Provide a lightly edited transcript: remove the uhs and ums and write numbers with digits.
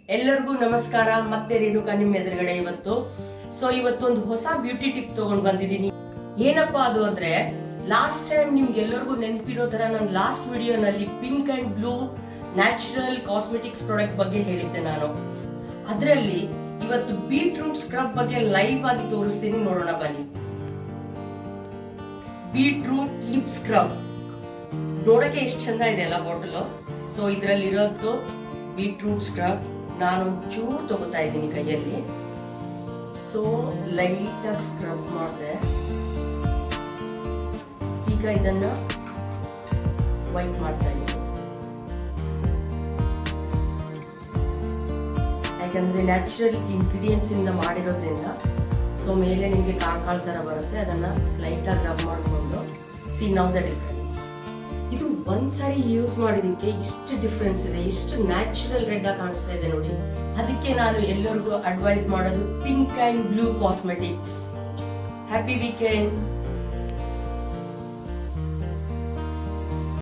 ಎಲ್ಲರಿಗೂ ನಮಸ್ಕಾರ. ಮತ್ತೆ ರೇಣುಕಾ ನಿಮ್ಮ ಎದುರುಗಡೆ ಇವತ್ತೊಂದು ಹೊಸ ಬ್ಯೂಟಿ ಟಿಪ್ ತಗೊಂಡ್ ಬಂದಿದ್ದೀನಿ. ಏನಪ್ಪಾ ಅದು ಅಂದ್ರೆ, ಲಾಸ್ಟ್ ಟೈಮ್ ನಿಮ್ಗೆಲ್ಲರಿಗೂ ನೆನಪಿರೋ ತರ ನನ್ನ ಲಾಸ್ಟ್ ವಿಡಿಯೋನಲ್ಲಿ pink and blue natural cosmetics product ಬಗ್ಗೆ ಹೇಳಿದ್ದೆ ನಾನು. ಅದರಲ್ಲಿ ಇವತ್ತು ಬೀಟ್ರೂಟ್ ಸ್ಕ್ರಬ್ ಬಗ್ಗೆ ಲೈವ್ ಆಗಿ ತೋರಿಸ್ತೀನಿ, ನೋಡೋಣ ಬನ್ನಿ. ಬೀಟ್ರೂಟ್ ಲಿಪ್ ಸ್ಕ್ರಬ್ ನೋಡಕ್ಕೆ ಎಷ್ಟು ಚಂದ ಇದೆ ಅಲ್ಲ ಬಾಟಲ್. ಸೊ ಇದರಲ್ಲಿ ಇರೋದು ಬೀಟ್ರೂಟ್ ಸ್ಕ್ರಬ್. ನಾನು ಚೂರು ತಗೋತಾ ಇದ್ದೀನಿ ಕೈಯಲ್ಲಿ. ಸೊ ಲೈಟ್ ಆಗಿ ಸ್ಕ್ರಬ್ ಮಾಡಿದೆ. ಈಗ ಇದನ್ನ ವೈಪ್ ಮಾಡ್ತಾ ಇದ್ದೀನಿ, ಯಾಕಂದ್ರೆ ನ್ಯಾಚುರಲ್ ಇಂಗ್ರೀಡಿಯೆಂಟ್ಸ್ ಇಂದ ಮಾಡಿರೋದ್ರಿಂದ ಸೊ ಮೇಲೆ ನಿಮಗೆ ಕಾಳು ತರ ಬರುತ್ತೆ. ಅದನ್ನ ಸ್ಲೈಟ್ ಆಗಿ ರಬ್ ಮಾಡಿಕೊಂಡು ಸಿ ನೌ ದ ಡಿಫರೆನ್ಸ್. ಇದು ಒಂದ್ಸಾರಿ ಯೂಸ್ ಮಾಡಿದಕ್ಕೆ ಇಷ್ಟು ಡಿಫ್ರೆನ್ಸ್ ಇದೆ, ಇಷ್ಟು ನ್ಯಾಚುರಲ್ ರೆಡ್ ಆಗಿ ಕಾಣಿಸ್ತಾ ಇದೆ ನೋಡಿ. ಅದಕ್ಕೆ ನಾನು ಎಲ್ಲರಿಗೂ ಅಡ್ವೈಸ್ ಮಾಡೋದು pink and blue cosmetics. Happy weekend.